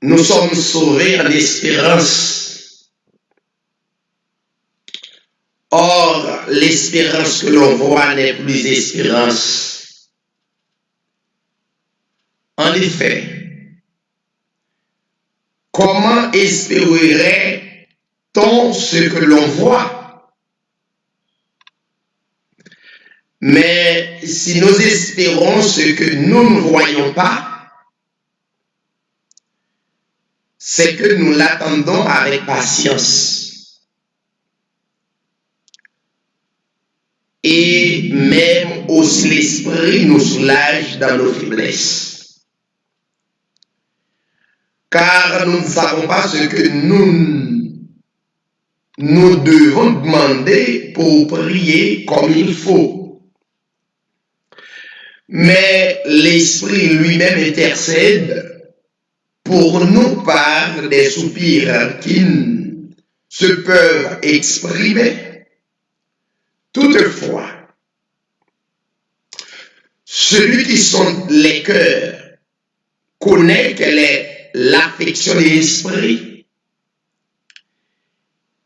nous sommes sauvés en espérance. Or, l'espérance que l'on voit n'est plus espérance. En effet, comment espérerait-on ce que l'on voit? Mais si nous espérons ce que nous ne voyons pas, c'est que nous l'attendons avec patience. Et même aussi l'Esprit nous soulage dans nos faiblesses. Car nous ne savons pas ce que nous devons demander pour prier comme il faut. Mais l'Esprit lui-même intercède pour nous par des soupirs qui ne se peuvent exprimer. Toutefois, celui qui sonde les cœurs connaît quelle est l'affection de l'Esprit,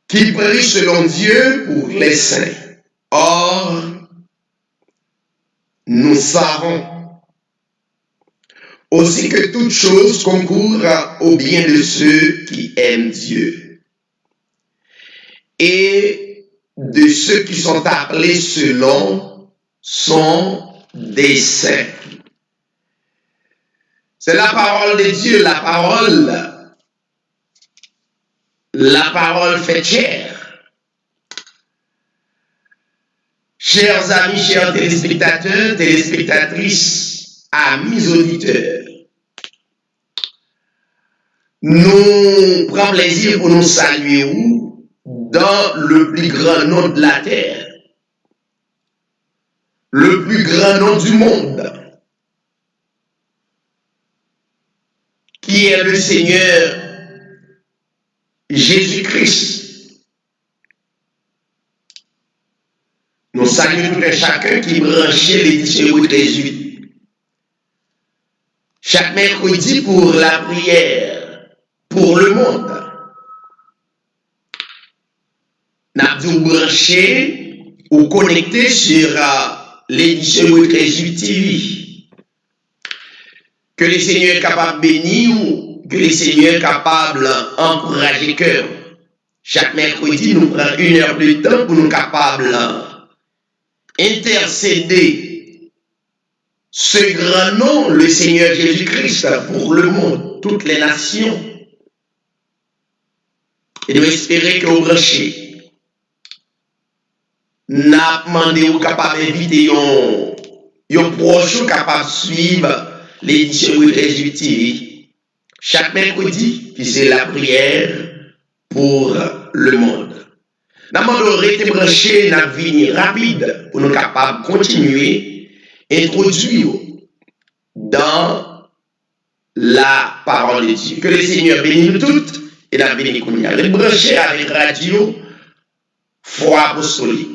qui prie selon Dieu pour les saints. Or, nous savons aussi que toute chose concourt au bien de ceux qui aiment Dieu et de ceux qui sont appelés selon son dessein. C'est la parole de Dieu, la parole fait chair. Chers amis, chers téléspectateurs, téléspectatrices, amis auditeurs, nous prenons plaisir pour nous saluer dans le plus grand nom de la terre, le plus grand nom du monde, qui est le Seigneur Jésus-Christ. Nous saluons tout et chacun qui branchait l'édition 18. Chaque mercredi pour la prière, pour le monde. Nous avons branché ou connecté sur l'édition 18 TV. Que le Seigneur est capable de bénir ou que le Seigneur est capable d'encourager le cœur. Chaque mercredi, nous prenons 1 heure de temps pour nous capables intercéder ce grand nom, le Seigneur Jésus-Christ, pour le monde, toutes les nations. Et nous espérons que vous branchez. Nous avons demandé aux capables d'inviter un proche capable de suivre l'édition de Jésus TV. Chaque mercredi, qui c'est la prière pour le monde. Nous avons été branchés dans la vie rapide pour nous capables de continuer à introduire dans la parole de Dieu. Que le Seigneur bénisse nous toutes et la bénisse qu'on y a. Les branchés avec radio, foi apostolique.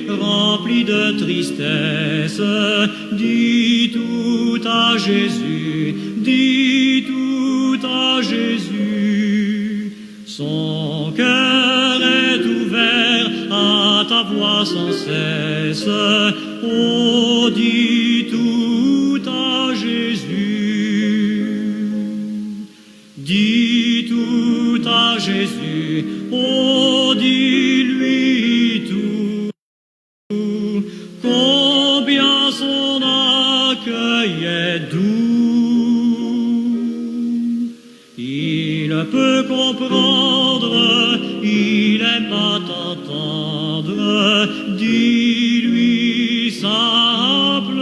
Rempli de tristesse, dis tout à Jésus, dis tout à Jésus. Son cœur est ouvert à ta voix sans cesse. Oh, dis tout à Jésus. Dis tout à Jésus. Oh, dis-lui tout. Combien son accueil est doux. Il peut comprendre, il aime à t'entendre. Dis-lui simplement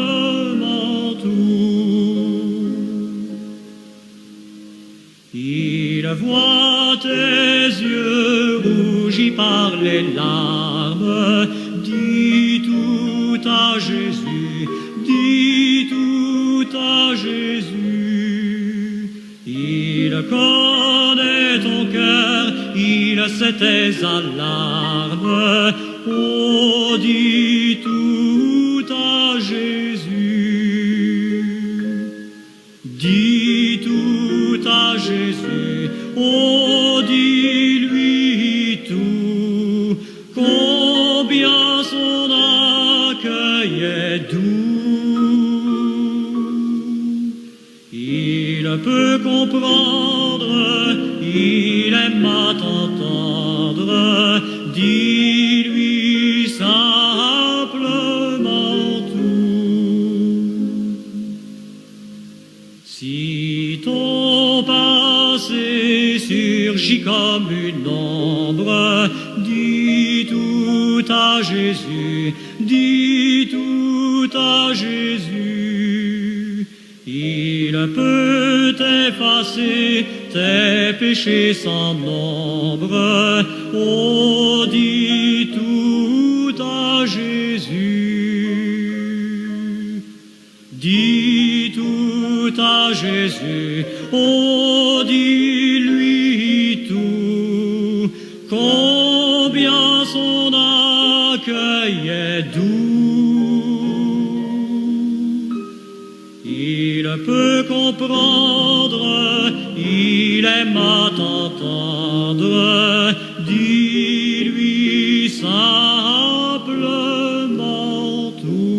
tout. Il voit tes yeux rougis par les larmes. Dis tout à Jésus, dis tout à Jésus. Il connaît ton cœur, il sait tes alarmes. Oh, dis tout à Jésus. Dis tout à Jésus. Oh, dis-lui tout. Combien son accueil est doux. Il peut comprendre, il aime à t'entendre. Dis-lui simplement tout. Si ton passé surgit comme une ombre, dis tout à Jésus, dis tout à Jésus. Il peut effacer tes péchés sans nombre. Oh, dis tout à Jésus. Dis tout à Jésus. Oh, dis-lui tout. Combien son accueil est doux. Il peut comprendre, il aime à t'entendre. Dis-lui simplement tout.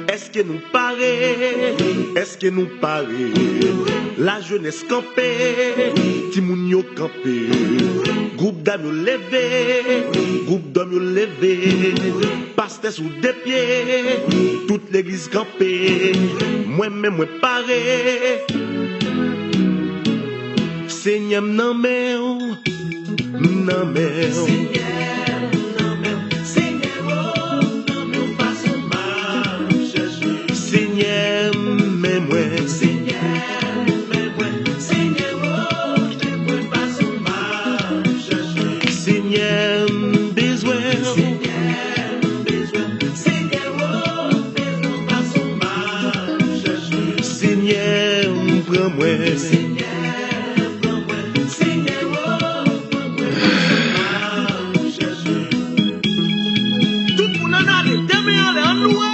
Est-ce que nous paraît, est-ce que nous paraît, la jeunesse campée, Timoun yo campé, groupe d'âmes yo levé, groupe d'hommes yo levé, pasteur sous des pieds, toute l'église campée, moi-même moi paré, Seigneur nan men, nan men. Seigneur, prends-moi. Tout le monde en a les demi en loué.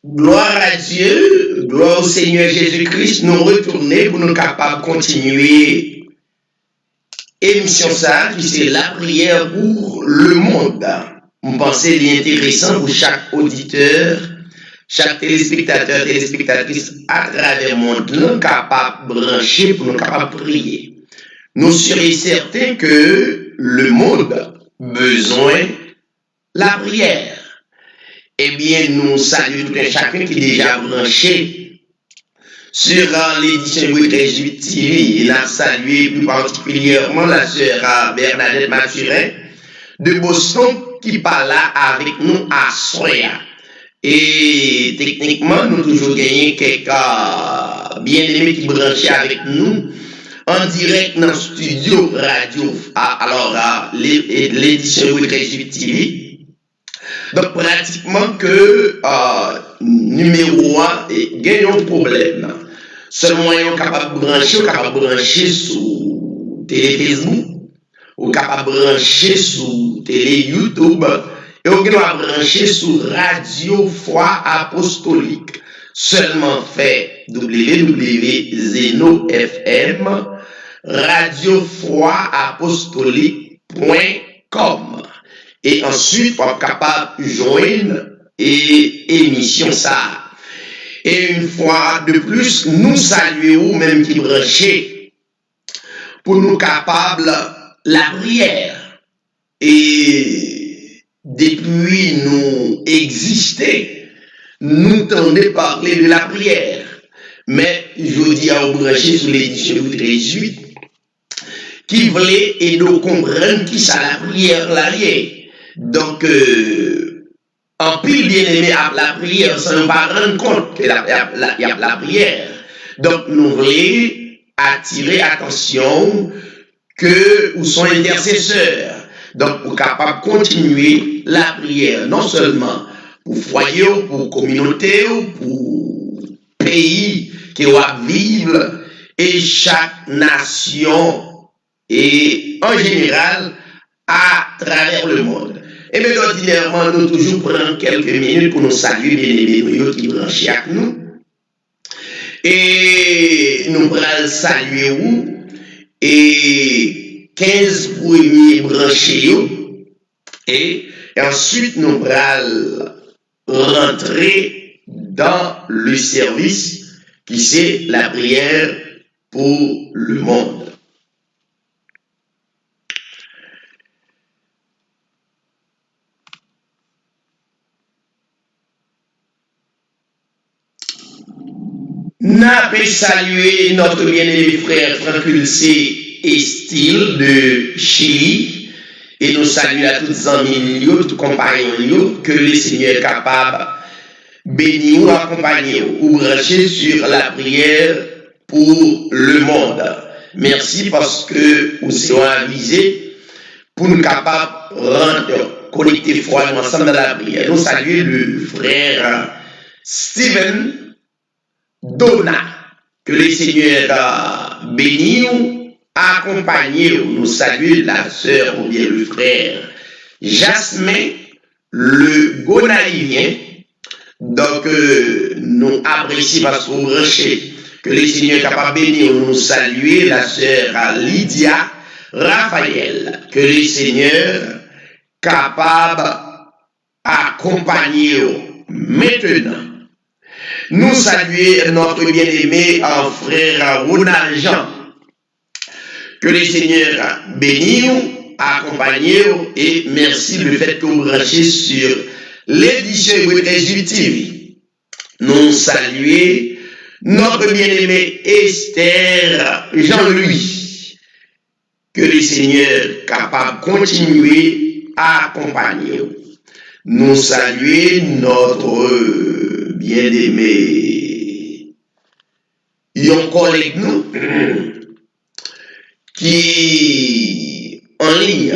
Gloire à Dieu, gloire au Seigneur Jésus-Christ, nous retourner pour nous capables de continuer émission ça, qui c'est la prière pour le monde. On pensait l'intéressant pour chaque auditeur, chaque téléspectateur, téléspectatrice à travers le monde, nous capables de brancher pour nous capables de prier. Nous serions certains que le monde a besoin de la prière. Eh bien, nous saluons tout un chacun qui est déjà branché sur l'édition 18 TV. Et nous saluons plus particulièrement la sœur Bernadette Mathurin de Boston qui parle là avec nous à Soya. Et techniquement, nous toujours gagné quelques bien-aimés qui branchent avec nous en direct dans le studio radio. Alors, l'édition 18 TV. Donc, pratiquement que numéro 1, gagne un problème. Seulement, on est capable de brancher sur télé Facebook, on est capable de brancher sur télé YouTube, et on est capable de brancher sur Radio Foi Apostolique. Seulement fait www.zeno.fm, radiofoiapostolique.com. Et ensuite, on est capable de joindre émission ça. Et une fois de plus, nous saluons même qui branchés pour nous capables la prière. Et depuis nous exister, nous tendons parler de la prière. Mais je dis à vous brancher sur l'édition 18 qui voulait et nous comprendre qui ça la prière là. Donc, en pile bien-aimé à la prière, ça ne va rendre compte qu'il y a la prière. Donc, nous voulons attirer attention que vous sont intercesseurs. Donc, pour capable de continuer la prière, non seulement pour foyer, pour communauté, pour pays qui va vivre, et chaque nation, et en général, à travers le monde. Et bien, ordinairement, nous toujours prenons quelques minutes pour nous saluer, bien aimés, qui branchent avec nous. Et nous allons saluer vous. Et 15 premiers branchés. Et ensuite, nous allons rentrer dans le service qui c'est la prière pour le monde. N'a pas salué notre bien-aimé frère Franck C. Estil de Chili et nous saluons à tous les amis, tous compagnons, que le Seigneur est capable de bénir ou accompagner ou brancher sur la prière pour le monde. Merci parce que vous serez avisés pour nous capables de rendre connectés froidement ensemble dans la prière. Nous saluons le frère Steven Donna, que le Seigneur bénisse, accompagne, nous saluons la sœur ou bien le frère Jasmin, le Gonaïvien. Donc, nous apprécions parce que vous branchez, que le Seigneur est capable de bénir, nous saluer la sœur Lydia Raphaël, que le Seigneur est capable d'accompagner maintenant. Nous saluons notre bien-aimé frère Ronald Jean. Que le Seigneur bénisse, accompagne et merci le fait que vous branchez sur l'édition 18 TV. Nous saluons notre bien-aimé Esther Jean-Louis. Que le Seigneur est capable de continuer à accompagner. Nous saluons notre bien-aimé, un collègue nous qui en ligne,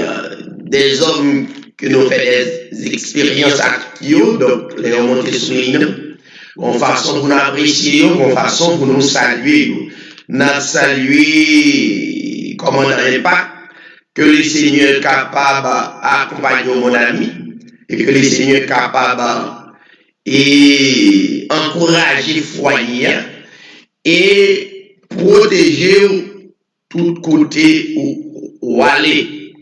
des hommes que nous faisons des expériences actives, donc les remontées sur ligne, une façon pour nous apprécier, une façon pour nous saluer. Nous saluer comme on n'avait pas, que le Seigneur est capable d'accompagner mon ami, et que le Seigneur est capable et encourager le foyer et protéger tout côté où aller.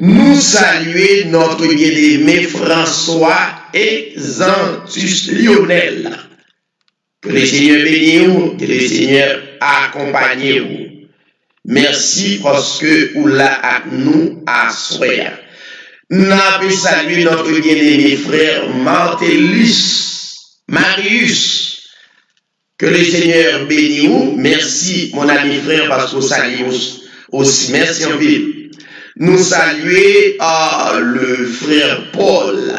Nous saluer notre bien-aimé François et Xantus Lionel. Que le Seigneur bénisse vous, que le Seigneur accompagne vous. Merci parce que vous l'avez à nous à soir. Nous avons salué notre bien-aimé frère Marius. Que le Seigneur bénisse vous. Merci mon ami frère parce que vous saluez aussi. Merci en ville. Nous saluer le frère Paul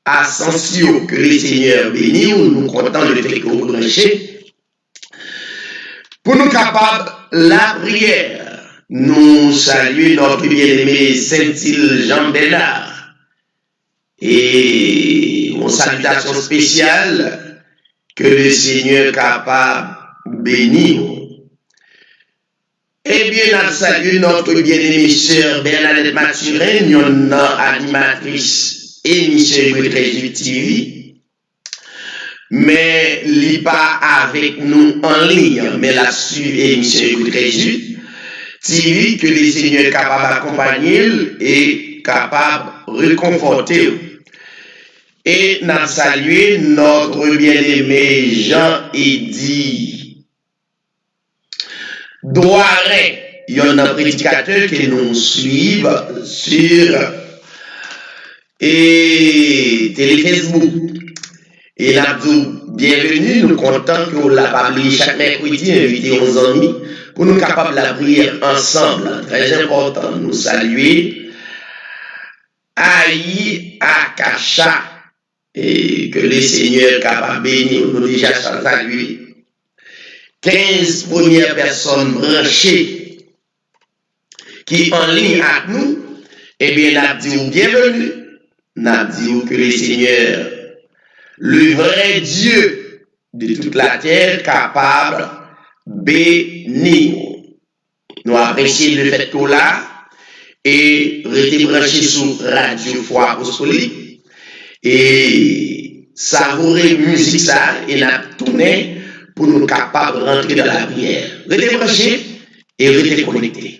Asensio. Que le Seigneur bénisse vous. Nous comptons le fait que vous branchez. Pour nous capables la prière, nous saluons notre bien-aimé Saint-Île Jean Bernard et une salutation spéciale que le Seigneur est capable de bénir. Eh bien, nous saluons notre bien-aimée sœur Bernadette Mathurin, une animatrice émission Réseau TV. Mais il n'est pas avec nous en ligne, mais la suivre émission Réseau TV, que le Seigneur est capable d'accompagner et capable de réconforter. Et nous saluons notre bien-aimé Jean-Éddy Douaret. Il y a un prédicateur qui nous suit sur télé Facebook. Et nous bienvenue, nous contents que vous l'avez chaque mercredi, invité aux amis, pour nous capables de la prière ensemble. Très important, nous saluer Aïe Akacha, et que le Seigneur est capable de bénir, nous déjà saluer 15 premières personnes branchées qui en ligne avec nous. Eh bien, nous disons bienvenue, nous disons que le Seigneur, le vrai Dieu de toute la terre, capable de bénir. Nous apprécions le fait que là et rester branché sur Radio Foi Apostolique et savourer musique ça et n'a tourné pour nous capables de rentrer dans la prière. Restez branché et restez connecté.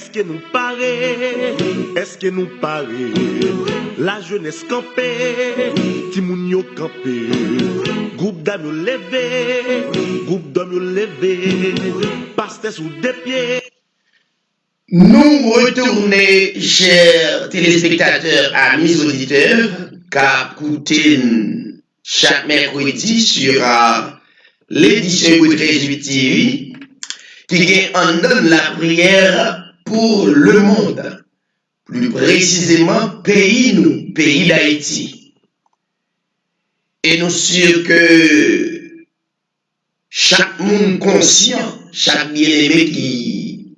Est-ce que nous paré? Est-ce que nous paré? La jeunesse campée, Timoun yo campé, groupe d'âmes yo levé, groupe d'hommes yo levé, pasteur sous des pieds. Nous retournons, chers téléspectateurs, amis auditeurs, car écoutez chaque mercredi sur l'édition de Jésus TV, qui en donne la prière pour le monde, plus précisément pays d'Haïti. Et nous sommes que chaque monde conscient, chaque bien-aimé qui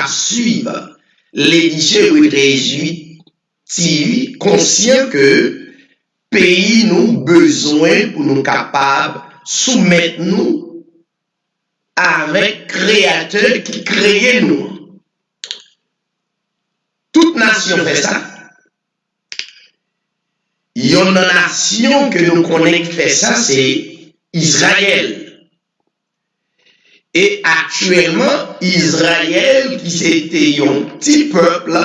suivre l'édition de Jésus TV, conscient que pays nous besoin pour nous capables soumettre nous avec créateur qui crée nous. Toute nation fait ça. Il y a une nation que nous connaissons qui fait ça, c'est Israël. Et actuellement, Israël, qui c'était un petit peuple,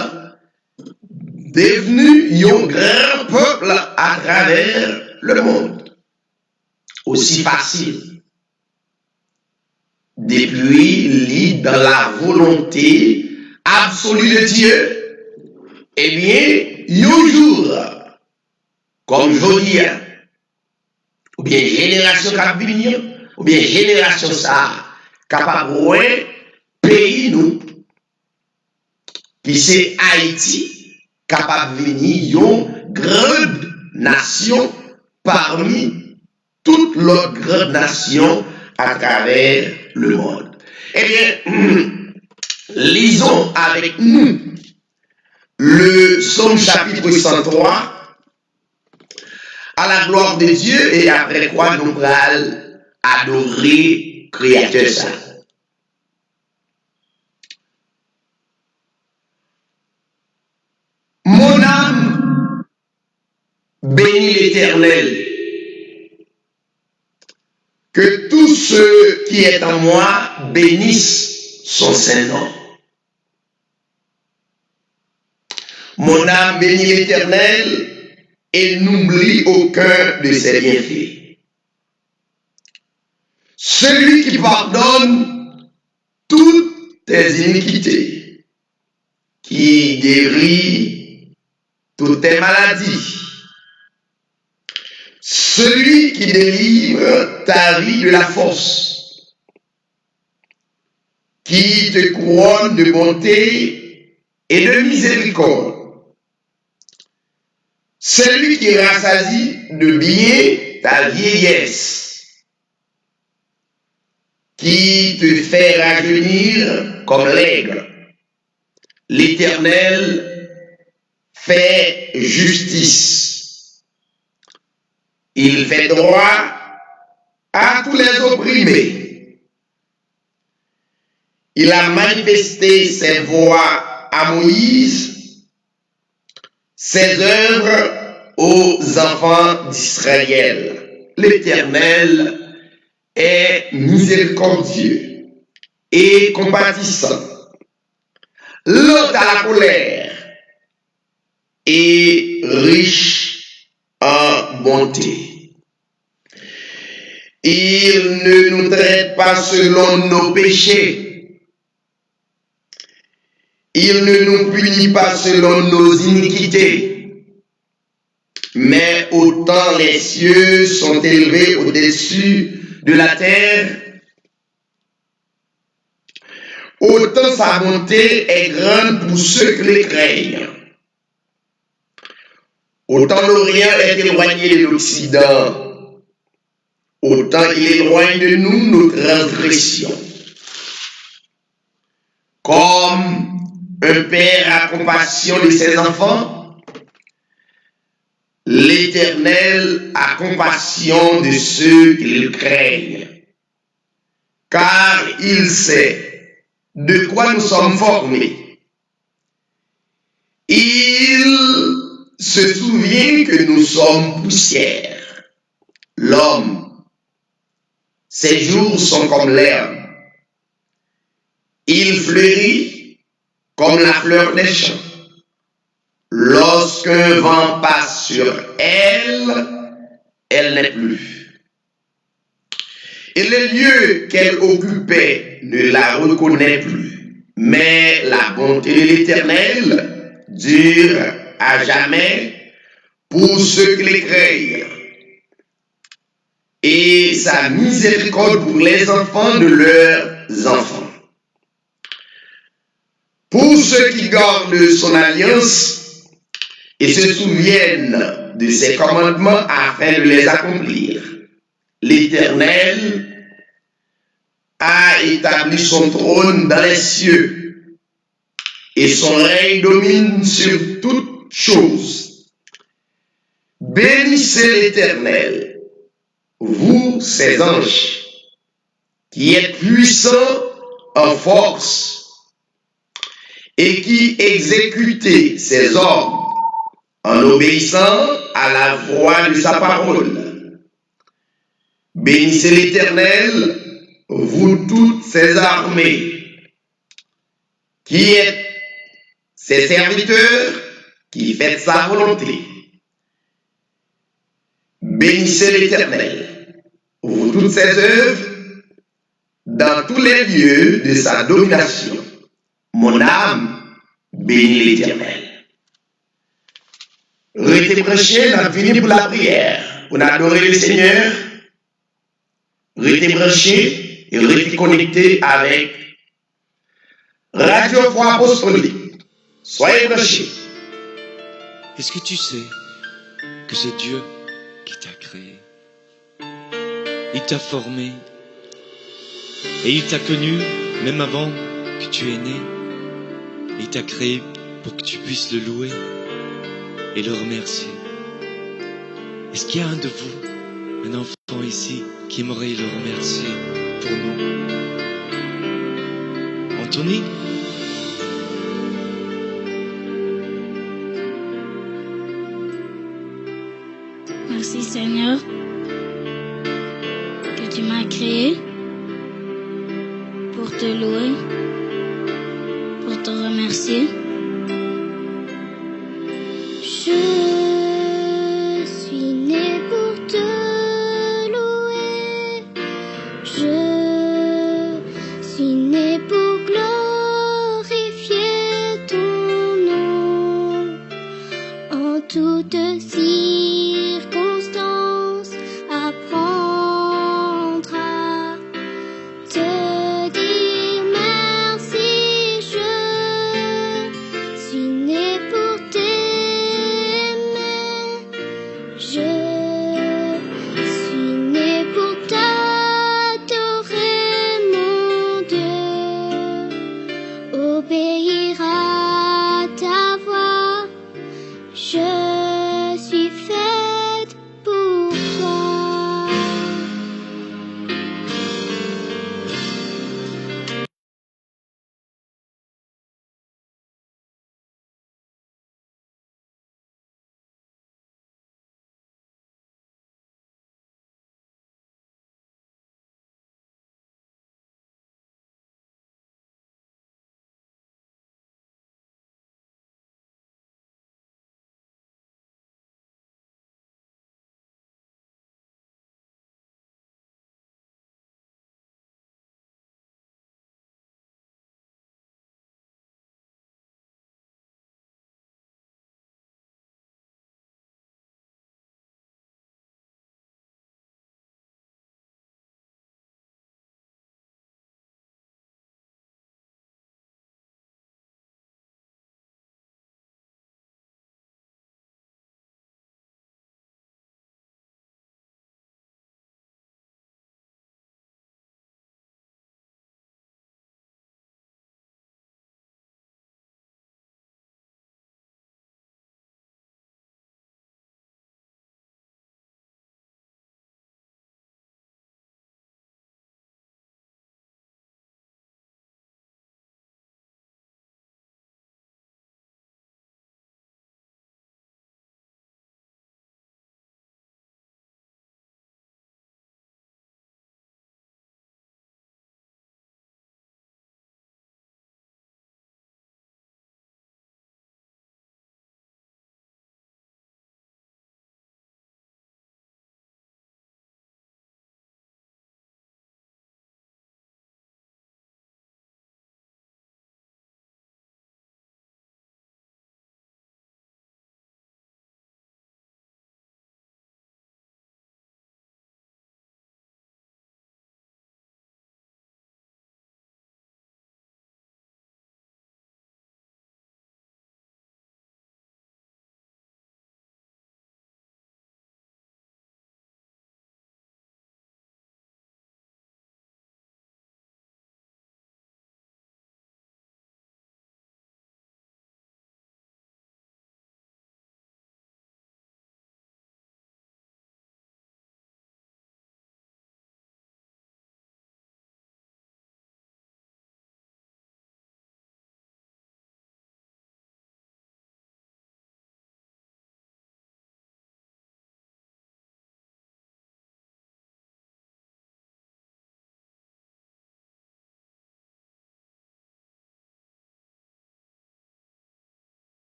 devenu un grand peuple à travers le monde. Aussi facile. Depuis, dans la volonté absolue de Dieu, eh bien, un jour, comme je dis, ou bien génération qui va venir, ou bien génération ça, capable de pays nous, qui c'est Haïti, capable de venir une grande nation parmi toutes les grandes nations à travers le monde. Eh bien, lisons avec nous le psaume chapitre 103 à la gloire de Dieu, et après quoi nous allons adorer Créateur ça. Mon âme bénit l'Éternel. Que tout ce qui est en moi bénisse son saint nom. Mon âme bénit l'Éternel et n'oublie aucun de ses bienfaits. Celui qui pardonne toutes tes iniquités, qui guérit toutes tes maladies, celui qui délivre ta vie de la force, qui te couronne de bonté et de miséricorde, celui qui rassasie de bien ta vieillesse, qui te fait rajeunir comme l'aigle. L'Éternel fait justice. Il fait droit à tous les opprimés. Il a manifesté ses voies à Moïse, ses œuvres aux enfants d'Israël. L'Éternel est miséricordieux et compatissant, lent à la colère et riche en bonté. Il ne nous traite pas selon nos péchés. Il ne nous punit pas selon nos iniquités. Mais autant les cieux sont élevés au-dessus de la terre, autant sa bonté est grande pour ceux qui les craignent. Autant l'Orient est éloigné de l'Occident, autant il éloigne de nous nos transgressions. Comme un père a compassion de ses enfants, l'Éternel a compassion de ceux qui le craignent, car il sait de quoi nous sommes formés. Il se souvient que nous sommes poussière. L'homme, ses jours sont comme l'herbe. Il fleurit comme la fleur des champs. Lorsqu'un vent passe sur elle, elle n'est plus. Et le lieu qu'elle occupait ne la reconnaît plus. Mais la bonté de l'Éternel dure à jamais pour ceux qui les craignent. Et sa miséricorde pour les enfants de leurs enfants. Pour ceux qui gardent son alliance et se souviennent de ses commandements afin de les accomplir, l'Éternel a établi son trône dans les cieux et son règne domine sur toutes choses. Bénissez l'Éternel, vous, ses anges, qui êtes puissants en force et qui exécutez ses ordres en obéissant à la voix de sa parole. Bénissez l'Éternel, vous toutes ses armées, qui êtes ses serviteurs, qui faites sa volonté. Bénissez l'Éternel, vous toutes ses œuvres, dans tous les lieux de sa domination. Mon âme bénit l'Éternel. Restez branchés, nous venons pour la prière, pour adorer le Seigneur. Restez branchés et restez connectés avec Radio Foi Apostolique. Soyez branchés. Est-ce que tu sais que c'est Dieu qui t'a créé? Il t'a formé et il t'a connu même avant que tu es né. Il t'a créé pour que tu puisses le louer et le remercier. Est-ce qu'il y a un de vous, un enfant ici, qui aimerait le remercier pour nous? Anthony? Merci Seigneur que tu m'as créé pour te louer, pour te remercier. Je suis né pour te louer. Je suis né pour glorifier ton nom en toutes circonstances. Apprendre à te dire merci. Je suis né pour t'aimer. Je suis né pour t'adorer, mon Dieu. Obéir à ta voix. Je suis fait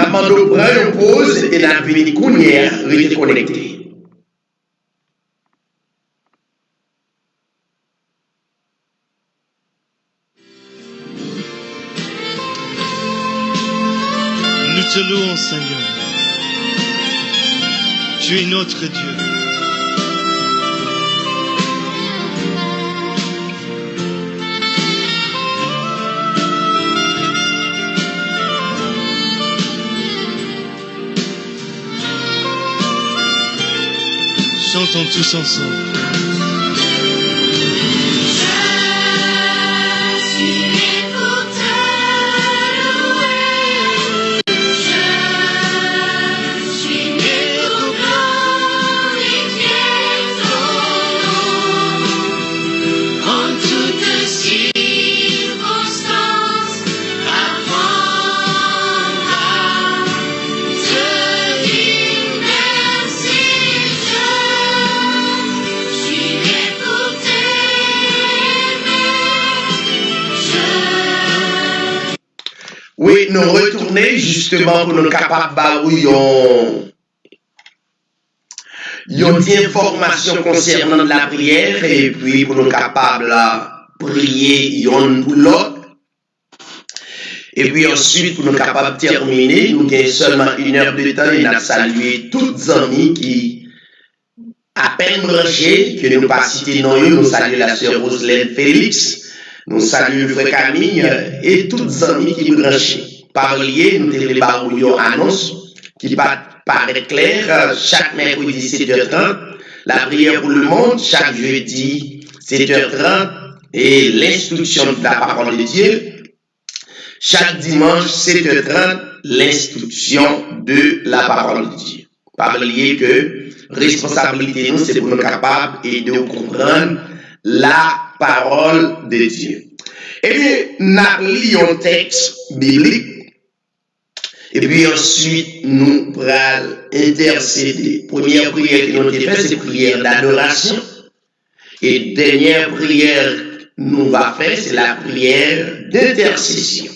n'a demandé au prendre une pause et n'a venu Kounière, rester connecté. Nous te louons, Seigneur. Tu es notre Dieu. Chantons tous ensemble. Oui, nous retourner justement pour nous capables de une information concernant la prière et puis pour nous capables de prier yon pour l'autre. Et puis ensuite, pour nous capables de terminer, nous avons seulement 1 heure de temps et nous saluer tous les amis qui, à peine branchés, que nous pas citer non, nous saluons la sœur Roselaine Félix. Nous saluons le frère Camille et tous les amis qui branchent. Par lié, nous avons une annonce qui paraît claire. Chaque mercredi 7h30, la prière pour le monde. Chaque jeudi 7h30 et l'instruction de la parole de Dieu. Chaque dimanche 7h30, l'instruction de la parole de Dieu. Par lié que responsabilité nous, c'est pour nous capables et de comprendre la parole de Dieu. Et bien, nous lisons un texte biblique, et puis ensuite, nous allons intercéder. Première prière que nous avons faite, c'est prière d'adoration. Et dernière prière que nous allons faire, c'est la prière d'intercession.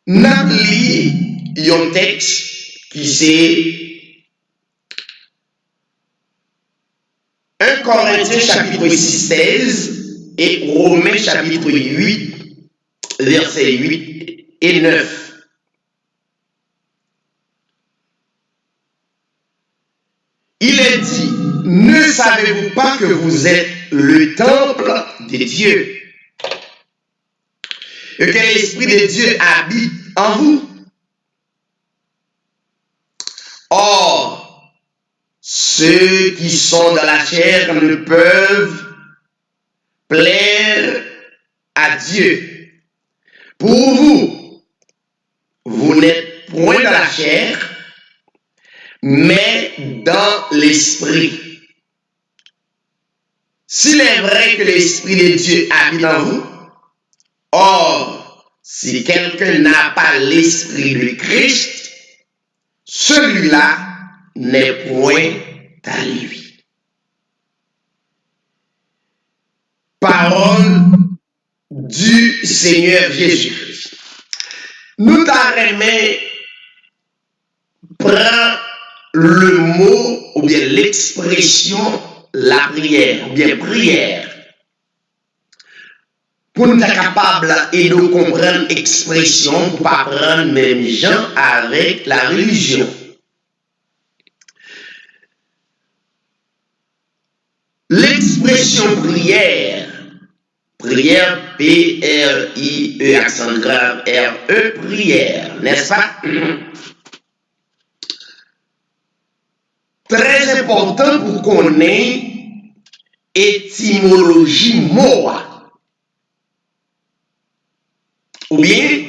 Nous lisons un texte qui c'est 1 Corinthiens chapitre 6, 16 et Romains chapitre 8, versets 8 et 9. Il est dit, ne savez-vous pas que vous êtes le temple de Dieu et que l'Esprit de Dieu habite en vous? Or, ceux qui sont dans la chair ne peuvent plaire à Dieu. Pour vous, vous n'êtes point dans la chair, mais dans l'esprit. S'il est vrai que l'Esprit de Dieu habite en vous, or, si quelqu'un n'a pas l'Esprit de Christ, celui-là n'est point à lui. Parole du Seigneur Jésus-Christ. Nous t'arrêtons, prends le mot ou bien l'expression la prière ou bien prière pour nous être capables et de comprendre l'expression pour ne pas prendre même gens avec la religion. L'expression prière, prière, P-R-I-E, accent grave, R-E, prière, n'est-ce pas? Très important pour qu'on ait étymologie mot. Ou bien,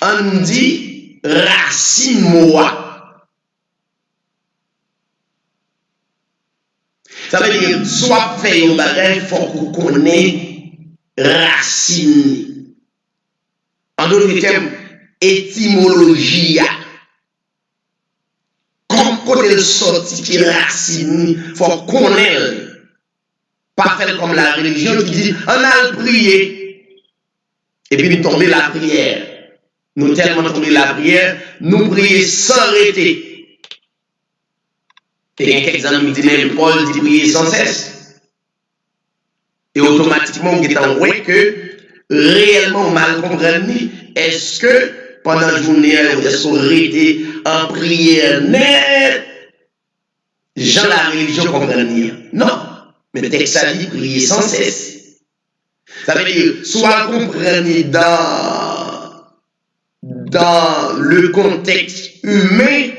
on dit racine mot. Ça veut dire, soit fait un bagage, il faut qu'on connaisse racine. En d'autres termes, étymologie. Comme côté de sortie qui racine, il faut connaître. Pas faire comme la religion qui dit, on a prié. Et puis, nous tomber la prière. nous tellement tombé la prière, nous prier sans arrêter. Et quelques amis disent, mais Paul dit prier sans cesse. Et automatiquement, on est en vrai que réellement mal comprendre, est-ce que pendant la journée, vous êtes arrêté en prière net, Jean la religion comprendre? Non, mais le texte a dit prier sans cesse. Ça veut dire, soit comprendre dans le contexte humain,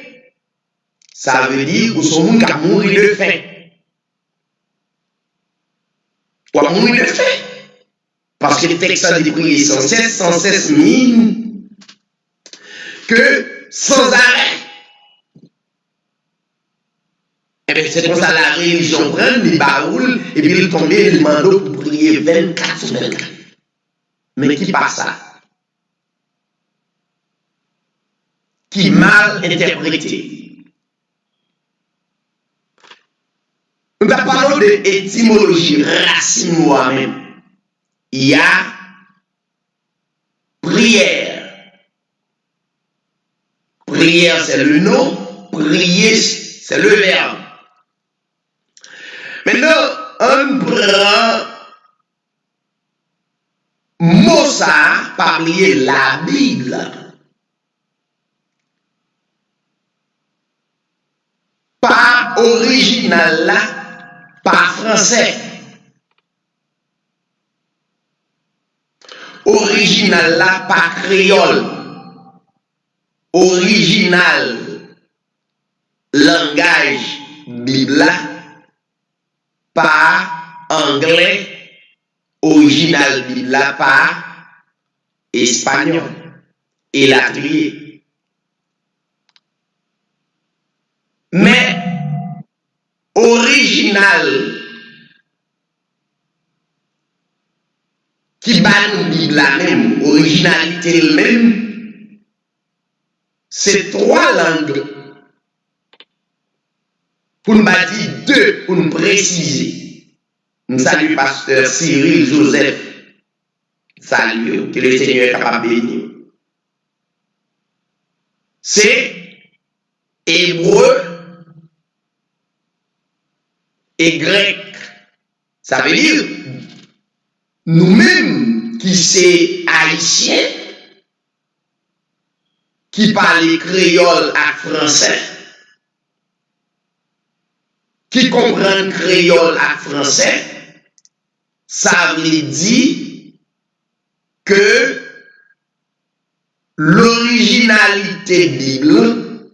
ça veut dire que son monde a mouru de faim. Ou a mouru de faim. Parce que le texte a dit prier sans cesse mine que sans arrêt. Et bien c'est comme ça la religion prend, les baoule, et puis il tombe, il demande pour prier 24 sur 24. Mais qui passe ça? Qui mal interprété. Nous avons parlé d'étymologie, racine moi-même. Il y a prière. Prière, c'est le nom. Prier, c'est le verbe. Maintenant, on prend mot ça, parler la Bible. Pas original là, pas français. Original là, pas créole. Original langage Bible là, pas anglais. Original Bible là, pas espagnol. Et latrier. Mais original qui bat Bible la même, originalité même, c'est 3 langues. Pour nous dire 2, pour nous préciser. Nous saluons pasteur Cyril Joseph. Salut, que le Seigneur est capable de bénir. C'est hébreu et grec. Ça veut dire, nous-mêmes qui sommes haïtiens, qui parlent créole et français, qui comprennent créole et français, ça veut dire que l'originalité Bible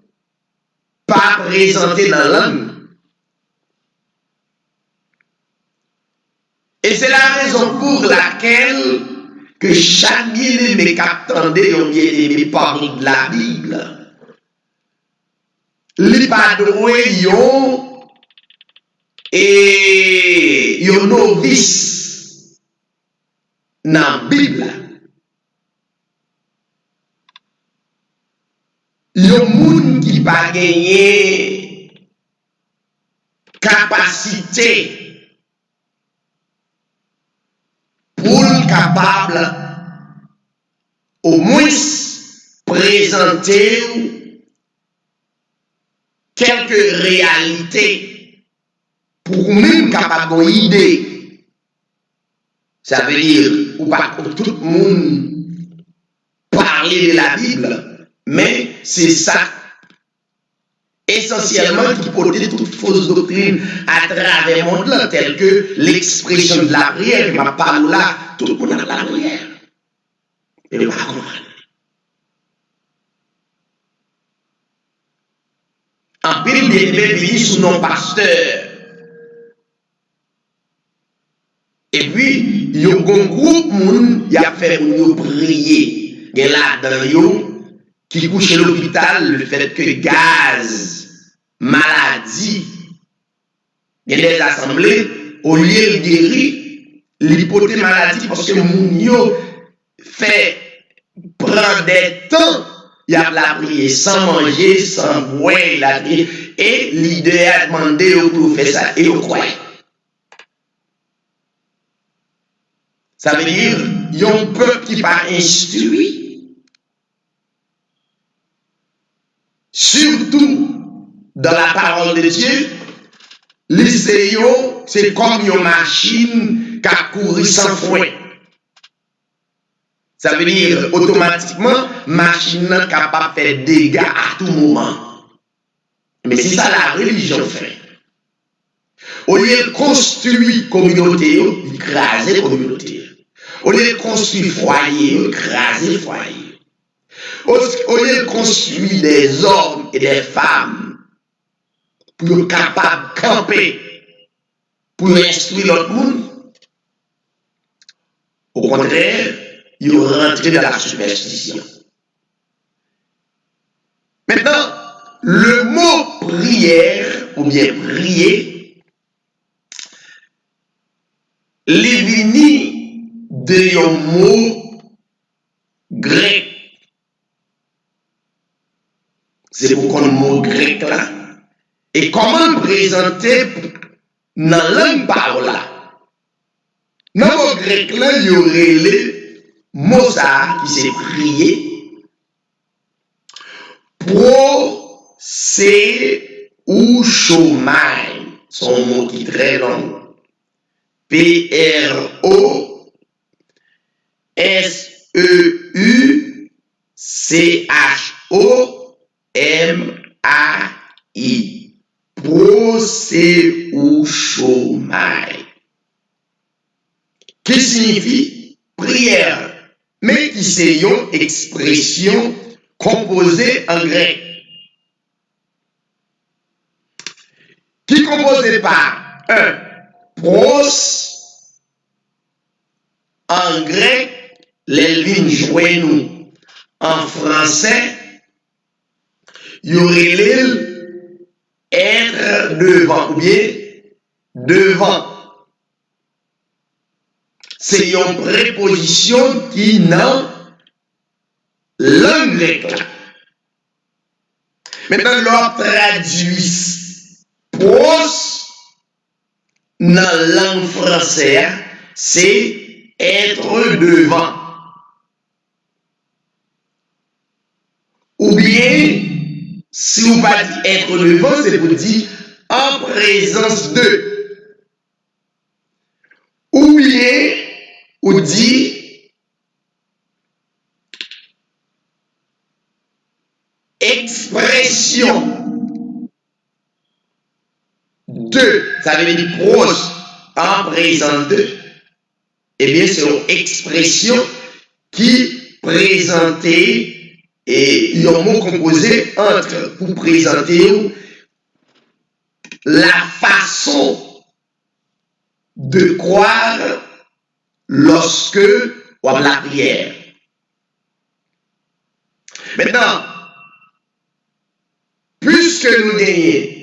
pas présentée dans la langue. Et c'est la raison pour laquelle que chaque bien-aimé qui attendait un bien-aimé parler de la Bible, les padres et yon novice dans la Bible. Yon moun qui pas gagné capacité pour capable au moins présenter quelques réalités pour même capable d'une idée. Ça veut dire ou pas tout le monde parler de la Bible, mais c'est ça essentiellement qui portait toute fausse doctrine à travers le monde là, tel que l'expression de la prière, ma parole là, tout le monde a la prière. Et on va comprendre. En pile bien aimé sous nos pasteurs. Et puis, il y a un groupe moun, il a fait pour prier. Il y a là dans yo qui couche à l'hôpital le fait que gaz, maladie, il y a des assemblées, au lieu de guérir l'hypothèse maladie parce que moun yo fait prendre des temps, il y a la prière sans manger, sans boire, et l'idée a demandé au pour faire ça et au croire. Ça veut dire, il y a un peuple qui n'est pas instruit. surtout dans la parole de Dieu, l'ICO, c'est comme une machine qui a couru sans frein. Ça veut dire automatiquement, machine est capable de faire des dégâts à tout moment. Mais c'est ça la religion fait. Au lieu de construire communauté, il écrase la communauté. Au lieu de construire foyer, il écrase le foyer. Au lieu de construire des hommes et des femmes pour être capables de camper, pour instruire l'autre monde, au contraire, ils rentrent dans la superstition. Maintenant, le mot prière, ou bien prier, les vini de un mot grec. C'est pourquoi le mot grec là. Et comment présenter dans la langue parole là? Dans le mot grec là, il y aurait le mot ça qui s'est prié. Pro, c'est ou chômage. Son mot qui est très long. P-R-O-S-E-U-C-H-O-M-A-I. Pro, c'est ou chômage. Qui signifie prière, mais qui c'est une expression composée en grec. Qui est composée par un pros, en grec, les lignes jouées nous. En français, il y aurait l'île être devant, ou bien devant. C'est une préposition qui n'a langue grecque. Maintenant, l'on traduit pros dans la langue française, c'est être devant. Ou bien, si vous pas dit être devant, c'est pour dire en présence de. Ou bien, ou dit expression de, ça veut dire prose en présence de, eh bien c'est une expression qui présentait et il y a un mot composé entre pour présenter la façon de croire lorsque on a la prière. Maintenant, puisque nous gagnons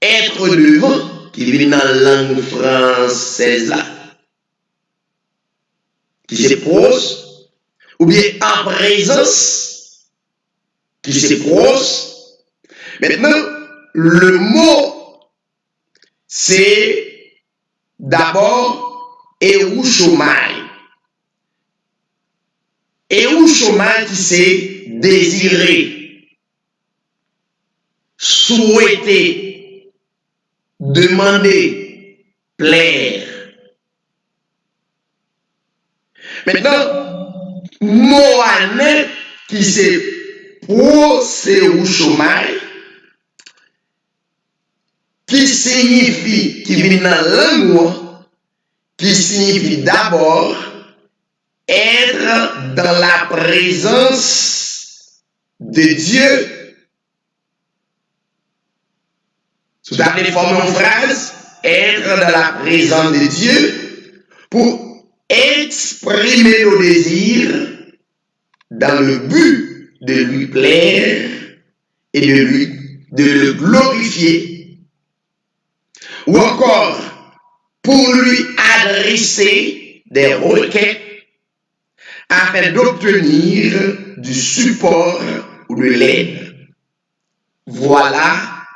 être devant, qui vient dans la langue française là, qui se pose, ou bien en présence, qui se pose. Maintenant, le mot, c'est d'abord Euchomai. Euchomai qui c'est désirer, souhaiter, demander, plaire. Maintenant, Mohamed qui c'est pour Euchomai, qui signifie, qui vient dans la langue, qui signifie d'abord être dans la présence de Dieu. Si vous avez formé une phrase, être dans la présence de Dieu pour exprimer nos désirs dans le but de lui plaire et de le glorifier. Ou encore, pour lui adresser des requêtes afin d'obtenir du support ou de l'aide. Voilà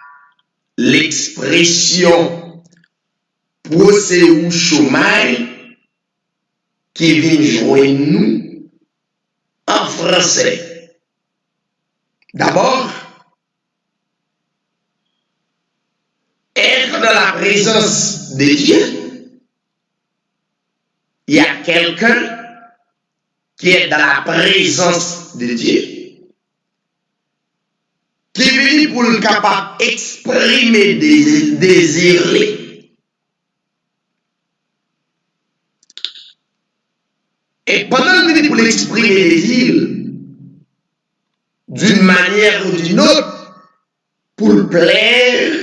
l'expression Proseu Chomai qui vient joindre nous en français. D'abord, être dans la présence de Dieu. Il y a quelqu'un qui est dans la présence de Dieu, qui est venu pour le capable d'exprimer des désirs. Et pendant qu'il est pour l'exprimer des désirs, d'une manière ou d'une autre, pour le plaire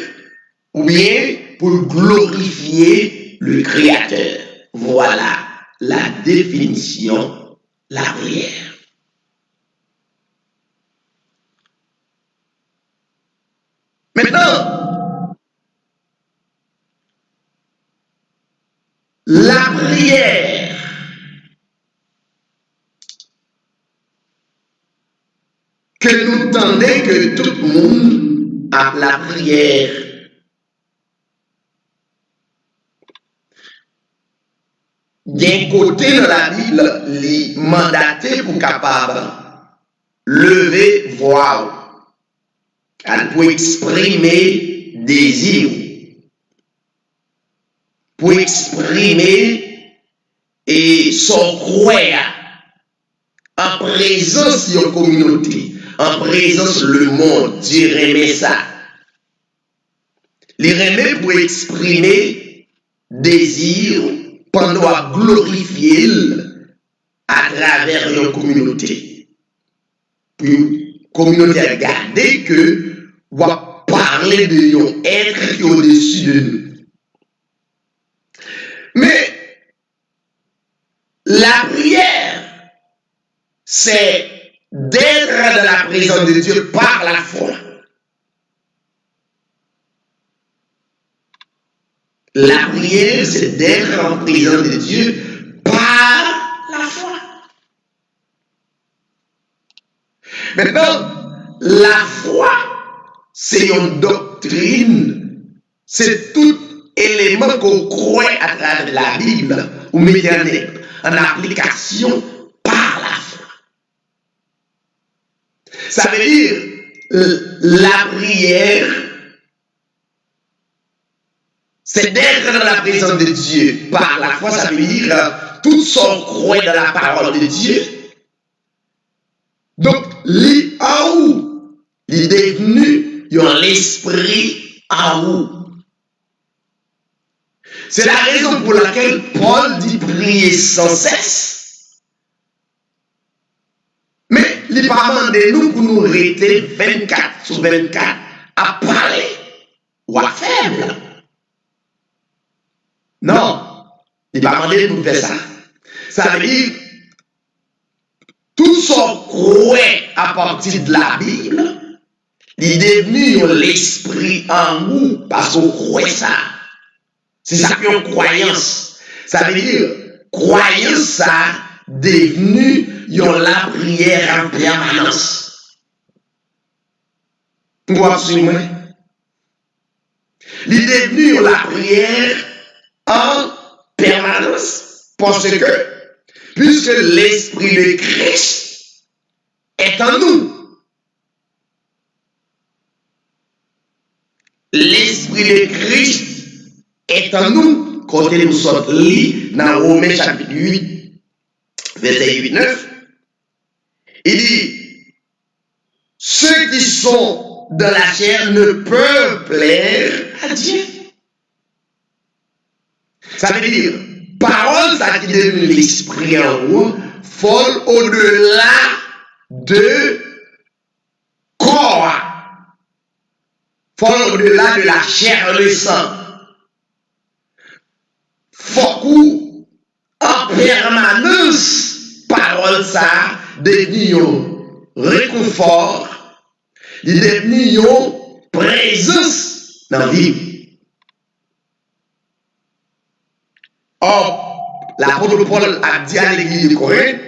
ou bien pour glorifier le Créateur. Voilà la définition, la prière. Maintenant, la prière que nous tendons que tout le monde a la prière. D'un côté dans la Bible, les mandatés pour capable lever voix, pour exprimer désir, pour exprimer et son croire en présence de la communauté, en présence le monde, Dieu remet ça. Les remet pour exprimer désir pendant à glorifier à travers une communauté. Puis, la communauté a gardé que va parler de un être qui est au-dessus de nous. Mais la prière, c'est d'être dans la présence de Dieu par la foi. La prière, c'est d'être en présence de Dieu par la foi. Maintenant, la foi, c'est une doctrine, c'est tout élément qu'on croit à travers la Bible ou mettez en application par la foi. Ça veut dire la prière, c'est d'être dans la présence de Dieu par la foi. Ça veut dire tout son croit dans la parole de Dieu. Donc, l'y a où? Il est devenu l'esprit à où? C'est la raison pour laquelle Paul dit prier sans cesse. Mais il n'est pas demandé nous pour nous rester 24 sur 24 à parler ou à faible. Non, il n'est pas demandé de nous faire ça. Ça veut dire tout son croit à partir de la Bible, il est devenu l'esprit en nous parce qu'on croit ça. C'est ça qu'une croyance. Ça veut dire croyance ça devenu la prière en permanence. Vois-tu-moi? Il est devenu la prière en permanence parce que puisque l'esprit de Christ est en nous, l'esprit de Christ est en nous, quand nous sommes lits dans Romains chapitre 8, verset 8-9, il dit, ceux qui sont dans la chair ne peuvent plaire à Dieu. Ça veut dire, parole, ça qui est devenu l'esprit en vous, folle au-delà de corps, folle au-delà de la chair et le sang. Faut en permanence, parole ça, devenu réconfort, il est devenu présence dans la vie. Or, l'apôtre Paul a dit à l'église de Corinthe,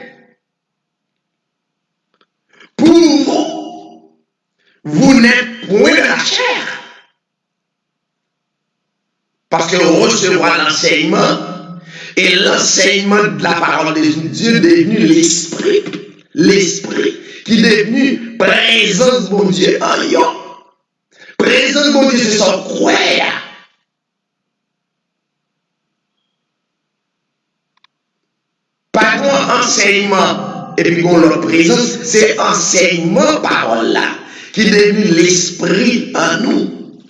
pour vous n'êtes point de la chair. Parce que recevoir l'enseignement, et l'enseignement de la parole de Dieu est devenu l'esprit qui est devenu présence de mon Dieu en yo. Présence de mon Dieu, c'est son croix. Pas qu'on enseignement et puis qu'on leur présence, c'est enseignement parole là qui devient l'esprit en nous.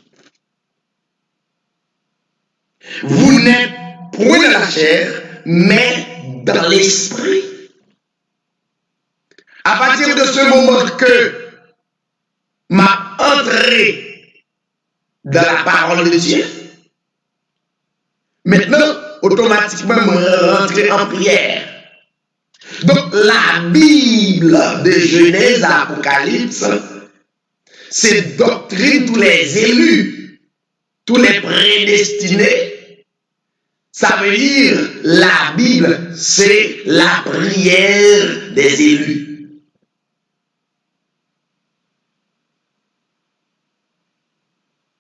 Vous n'êtes point dans la chair, mais dans l'esprit. À partir de ce moment que m'a entré dans la parole de Dieu, maintenant, automatiquement, je rentre en prière. Donc, la Bible de Genèse à Apocalypse, c'est doctrine tous les élus, tous les prédestinés. Ça veut dire, la Bible, c'est la prière des élus.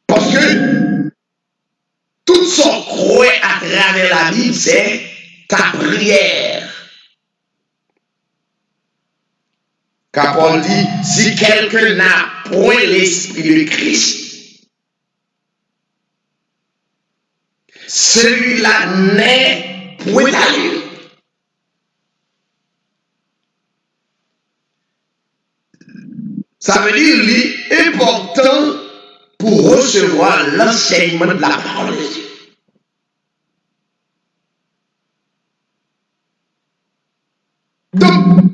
Parce que tout ce qu'on croit à travers la Bible, c'est ta prière. Car Paul dit, si quelqu'un n'a point l'esprit de Christ, celui-là n'est point à lui. Ça veut dire, il est important pour recevoir l'enseignement de la parole de Dieu. Donc,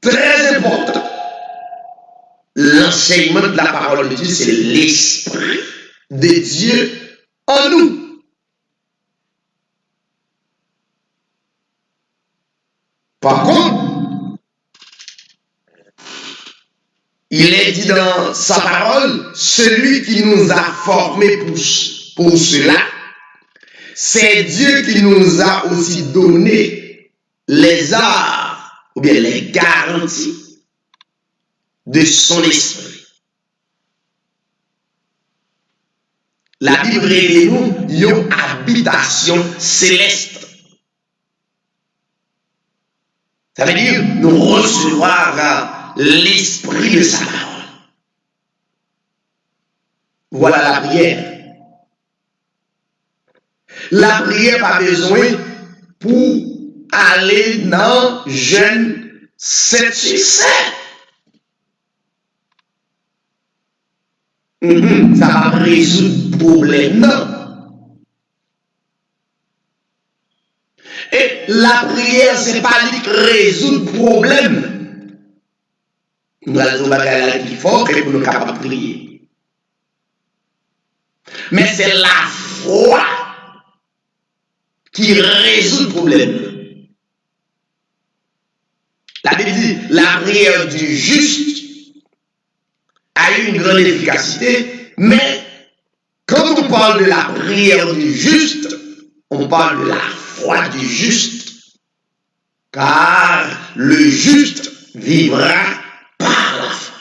très important, l'enseignement de la parole de Dieu, c'est l'esprit de Dieu en nous. Par contre, il est dit dans sa parole, celui qui nous a formés pour cela, c'est Dieu qui nous a aussi donné les arts, ou bien les garanties de son esprit. La Bible révèle nous une habitation céleste. Ça veut dire nous recevoir l'esprit de sa parole. Voilà la prière. La prière n'a pas besoin pour aller dans jeûne 7 sur 7. Ça va résoudre le problème, non. Et la prière, ce n'est pas lui qui résout le problème. Nous allons dire qu'il faut que nous soyons capables de prier. Mais c'est la foi qui résout le problème. La Bible dit, la prière du juste a eu une grande efficacité, mais quand on parle de la prière du juste, on parle de la foi du juste, car le juste vivra par la foi.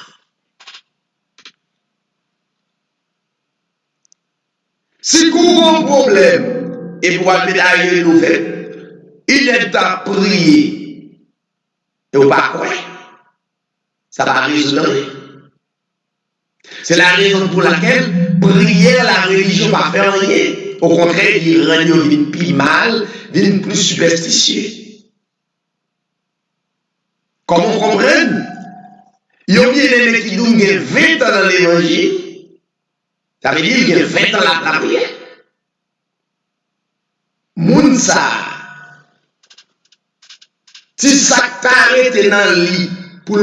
Si vous avez un problème et pour aller d'ailleurs nous fait, il est à prier et au pas quoi, ça va résoudre. C'est la raison pour laquelle prier la religion ne va faire rien. Au contraire, il rend une plus mal, une plus superstitieux. Comme on comprend, il y a bien aimé qui nous 20 ans dans l'évangile. Ça veut dire qu'il y a 20 ans la prière. Mounsa, si ça t'arrête dans le lit pour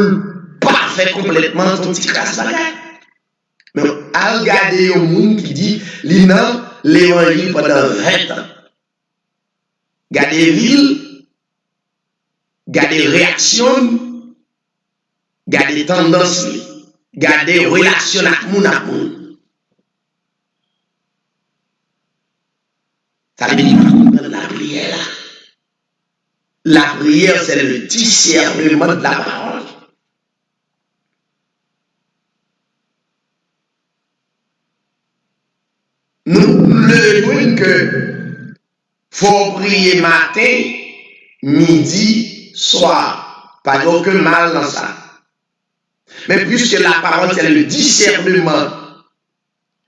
pas faire complètement ton petit casse-bagage. Mais à regarder un monde qui dit l'inan l'évangile pendant 20 ans. Gardez ville, gardez réaction, gardez tendance, gardez relation avec moun. Ça veut dire la prière là. La prière, c'est le discernement de la parole. Nous le que faut prier matin, midi, soir. Pas aucun mal dans ça. Mais puisque la parole, c'est le discernement.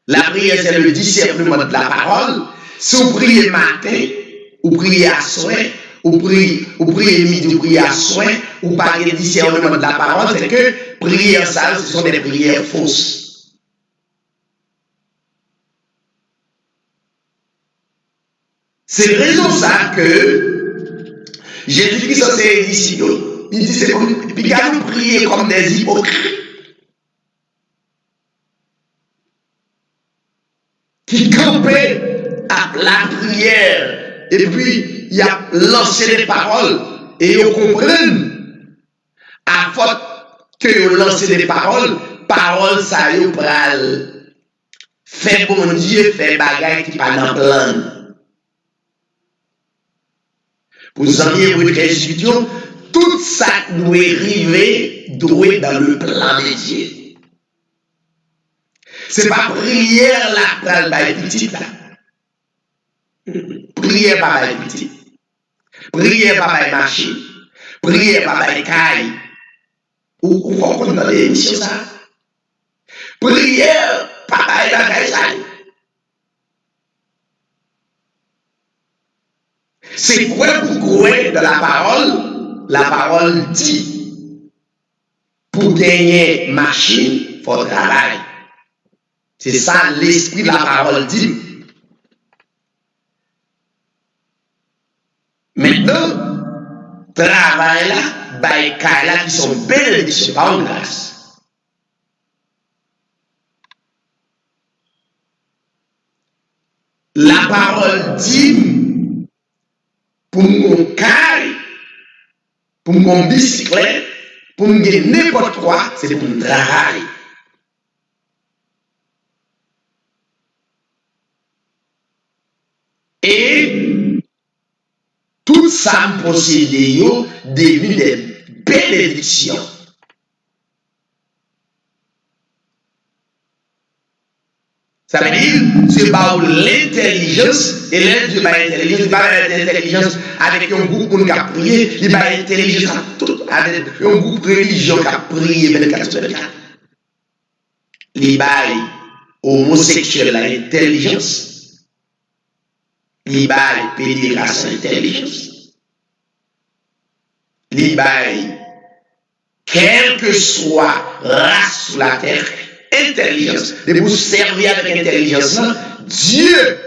La prière, c'est le discernement de la parole. Si vous priez matin, ou priez à soir, ou priez midi, ou priez à soir, ou pas de discernement de la parole, c'est que prières ça, ce sont des prières fausses. C'est raison ça que Jésus-Christ s'est dit, il dit, c'est comme, puis quand vous priez comme des hypocrites, qui campaient à la prière, et puis il a lancé des paroles, et ils comprennent, à faute que vous lancez des paroles ça y pral, fait bon Dieu, fait bagaille qui pas dans plan. Pour vous en dire, votre résultat, tout ça doit arriver, doit être dans le plan de Dieu. C'est pas prière là, la petite là. Prière pas la petite. Prière pas la machine. Prière pas la caille. Ou qu'on dans l'émission ça. Prière pas la caille. C'est quoi pour croire de la parole dit. Pour gagner machine, il faut travailler. C'est ça l'esprit de la parole dit. Maintenant, travail là, baïkaï là, qui sont bénédictions par une grâce. La parole dit, pour mon caille, pour mon bicyclette, pour me gagner n'importe quoi, c'est pour le travail. Et tout ça possédé devenu des bénédictions. Ça veut dire, c'est pas l'intelligence, et l'aide de l'intelligence avec un groupe qui a prié, il va l'intelligence avec un groupe religieux qui a prié 24/24. Il va homosexuel à l'intelligence. L'Ibaï pédérace intelligence. L'Ibaï, quelle que soit race sur la terre, intelligence, de vous servir avec intelligence, Dieu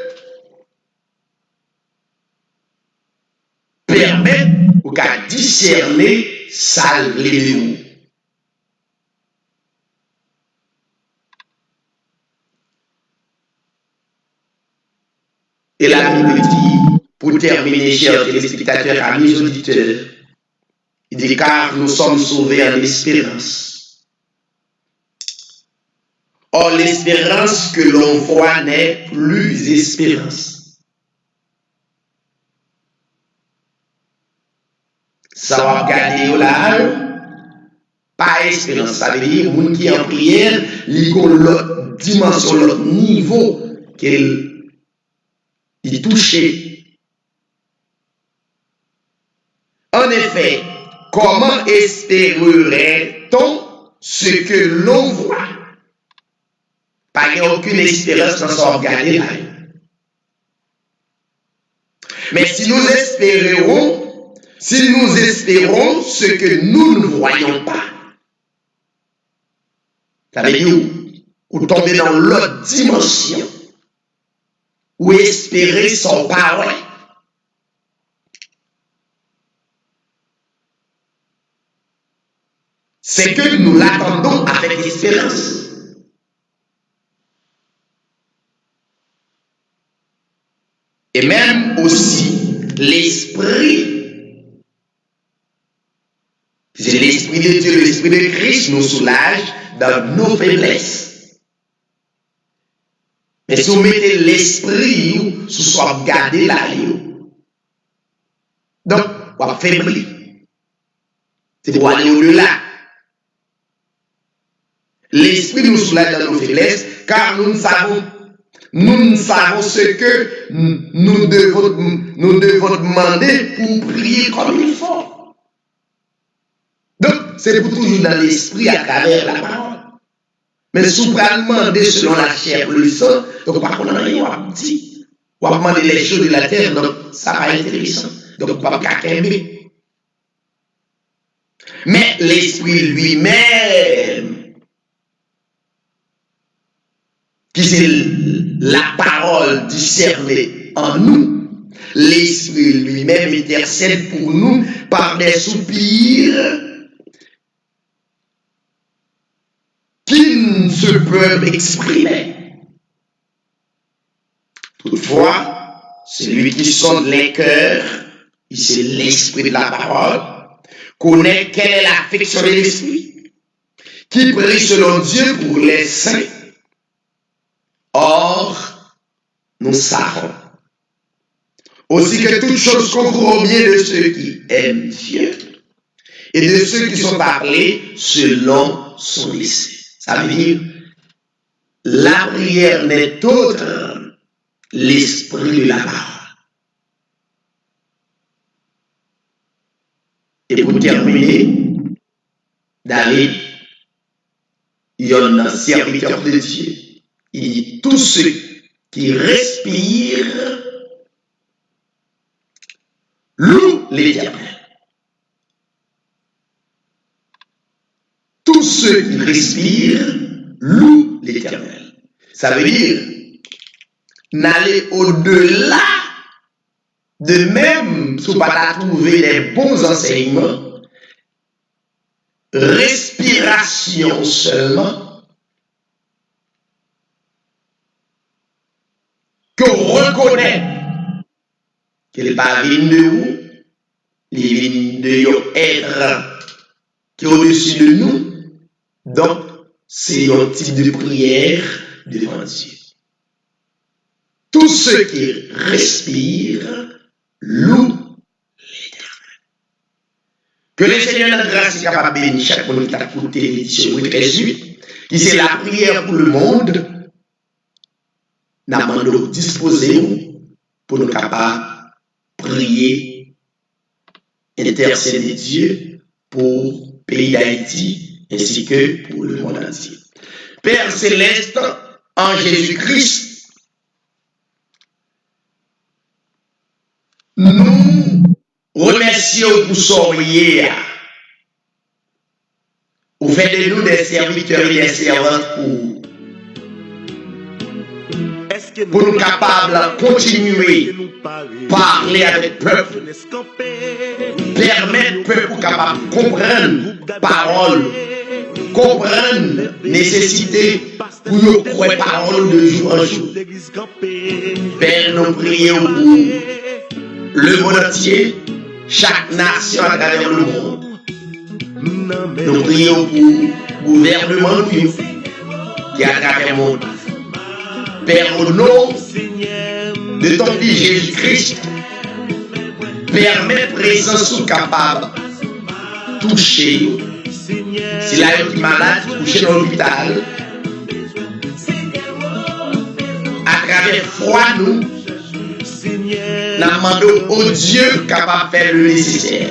permet ou qu'à discerner salve-les-vous. Et la Bible dit, pour terminer, chers téléspectateurs, amis auditeurs, il dit, car nous sommes sauvés en espérance. Or, l'espérance que l'on voit n'est plus espérance. Ça va regarder là, pas espérance. Ça veut dire, moun qui en prière, il y a l'autre dimension, l'autre niveau qu'il touché. En effet, comment espérerait-on ce que l'on voit? Pas aucune espérance dans son regarder là. Mais si nous espérons ce que nous ne voyons pas, ça veut dire ou tomber dans l'autre dimension, ou espérer son parole. C'est que nous l'attendons avec espérance. Et même aussi l'esprit, c'est l'esprit de Dieu, l'esprit de Christ nous soulage dans nos faiblesses. Mais si vous mettez l'esprit, si vous regardez là, donc, on va faiblir. C'est pour aller au-delà. L'esprit nous soulage dans nos faiblesses, car nous savons ce que nous devons demander pour prier comme il faut. c'est pour toujours dans l'esprit à travers la parole. Mais si vous demandez selon la chair le sang, donc par contre, on n'a rien à dire. On va demander les choses de la terre, donc ça va être intéressant. Donc on va pas qu'aimer. Mais l'esprit lui-même, qui c'est la parole discernée en nous, l'esprit lui-même intercède pour nous par des soupirs qui ne se peuvent exprimer. Toutefois, celui qui sonde les cœurs, c'est l'esprit de la parole, connaît quelle est l'affection de l'esprit, qui prie selon Dieu pour les saints. Or, nous savons aussi que toute chose concourt au bien de ceux qui aiment Dieu et de ceux qui sont appelés selon son lycée. Ça veut dire, la prière n'est autre l'esprit de la parole. Et pour terminer, David, il y a un serviteur de Dieu. Il dit, tous ceux qui respirent louent l'Éternel. Tous ceux qui respirent louent l'Éternel. Ça veut dire n'aller au-delà de même si vous pas trouver les bons enseignements, respiration seulement, que reconnaît qu'il n'est pas venu de vous, il est venu de être qui est au-dessus de nous. Donc, c'est un type de prière devant Dieu. Tous ceux qui respirent louent l'Éternel. Que le Seigneur de grâce soit capable de bénir chaque monde qui a écouté l'édition 18, qui c'est la prière pour le monde. Nous avons disposé pour nous capables de prier, intercéder Dieu pour le pays d'Haïti ainsi que pour le monde entier. Père céleste, en Jésus-Christ, nous remercions pour son hier. Vous faites de nous des serviteurs et des servantes pour nous capables de continuer à parler avec le peuple, permettre au peuple capable de comprendre parole, comprendre nécessité pour nous croire parole de jour en jour. Père, nous prions pour le monde entier, chaque nation à travers le monde. Nous prions pour le gouvernement qui est à travers le monde. Père, au nom de ton Fils Jésus-Christ, permets présence ou capable de toucher. Si là il est malade, toucher dans l'hôpital. À travers foi, nous demandons au Dieu capable de faire le nécessaire.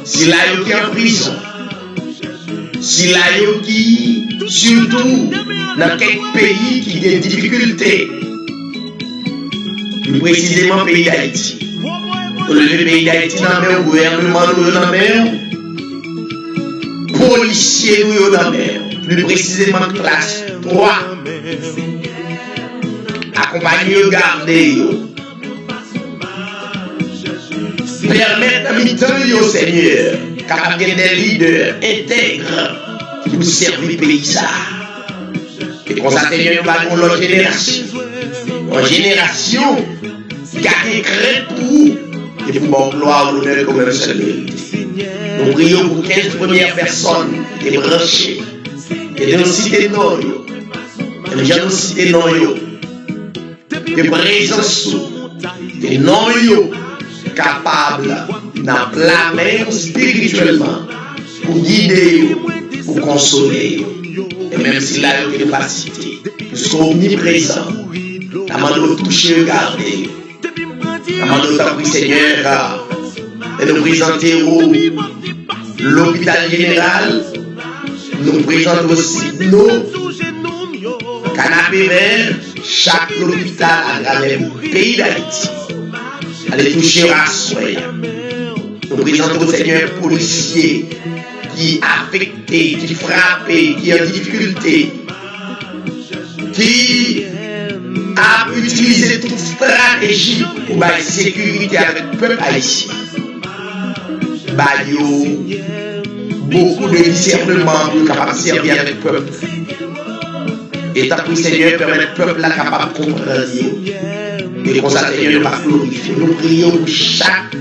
Si là il est en prison, si là il est surtout dans quelques pays qui ont des difficultés, plus précisément le pays d'Haïti. Le pays d'Haïti dans le gouvernement dans la mer, policiers dans la mer, plus précisément classe 3, accompagner, garder, permettre à mi-temps, Seigneur, capable des leaders intègres pour servir le pays ça. Et qu'on s'atteigne par l'autre génération. En génération, garder crainte pour et pour mon gloire, l'honneur comme un seul mérite. Nous prions pour 15 premières personnes qui sont branchées. Et nous citer nos yeux. Et nous citer nos yeux. De présence et non yeux capables d'enflammer spirituellement pour guider, pour consoler. Et même si là, il y a une capacité, nous sommes omniprésents. Nous toucher, regarder. Nous Seigneur, et nous présenter l'hôpital général, nous présentons aussi nos canapés verts, chaque hôpital à travers le pays d'Haïti. Allez toucher à soi. Nous présentons Seigneur policiers qui affectés, qui frappés, qui en difficulté, qui a utilisé toute stratégie pour la sécurité avec le peuple haïtien. Beaucoup de discernement pour capable servir avec le peuple. Et tant que le Seigneur permet le peuple là capable de comprendre. Et comme ça, Seigneur, nous va glorifier. Nous prions pour chaque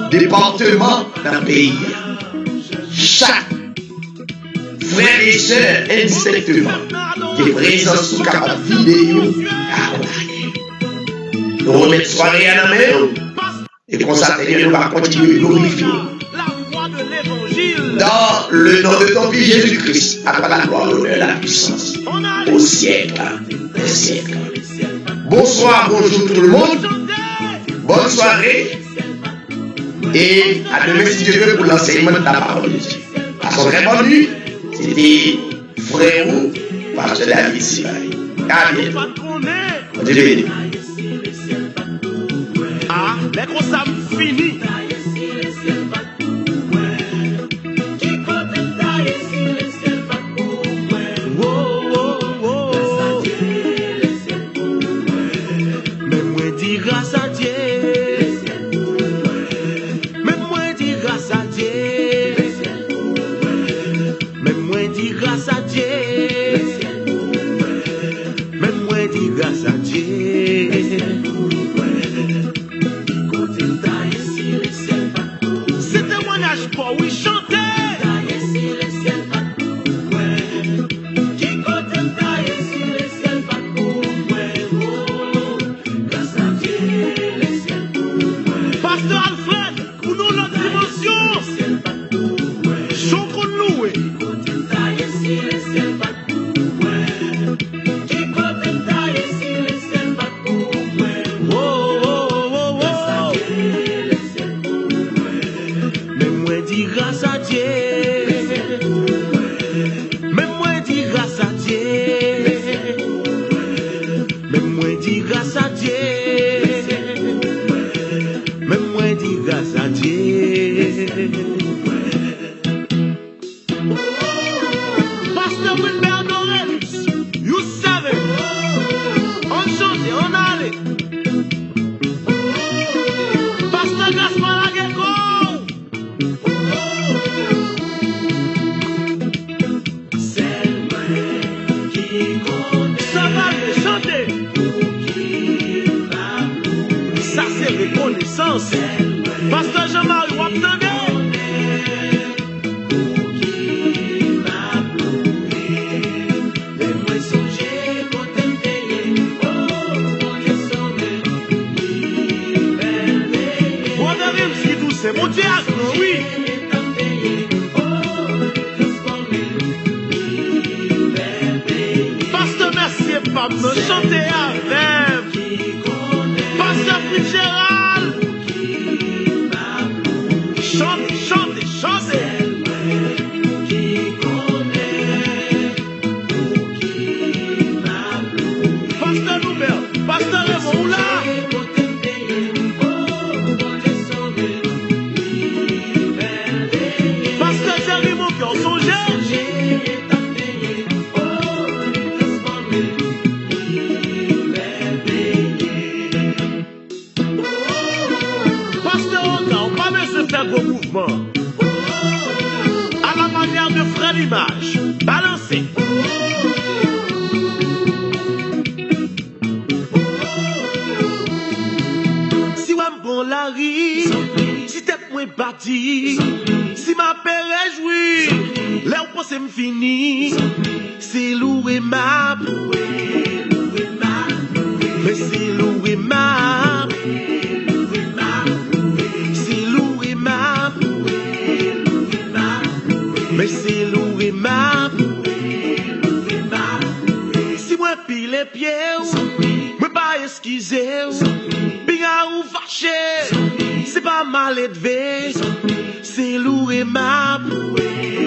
département dans le pays. Chaque frère et soeur indistinctement qui est présent sous capable vidéo à accompagner. Nous remettons soirée à la main. Et comme ça, Seigneur, nous va continuer de glorifier. Dans le nom de ton Fils Jésus-Christ, à la gloire, l'honneur, la puissance, au siècle des siècles. Bonsoir, bonjour tout le monde. Bonne soirée. Et à demain si Dieu veut pour l'enseignement de la parole de Dieu. À son très bonne nuit, c'était frère ou pasteur David Sibaï. À bientôt. Dieu béni. Ah, les gros ça fini. Grâce à Dieu, même moi dis grâce à Dieu, même moi dis grâce à Dieu, même moi dis grâce à Dieu. C'est témoignage pour oui chanter. Pasteur Jean-Marie, vous entendez? C'est mon diacre, oui. Pasteur Mercier, pas me chanter avec. Pasteur Fitzgerald. Chantez, chantez, chantez. Pasteur Noubert, Pasteur Raymond, là. Gros mouvement à la manière de frère l'image balancez. Si on bon la ri, si t'es moins bâti, si ma père est joui, là où pensez me fini, c'est louer ma, mais c'est louer ma. Mais c'est loué ma. Si moi pile les pieds, moi pas esquiser, bien ou fâché. c'est pas mal élevé, c'est lourd et ma bouée.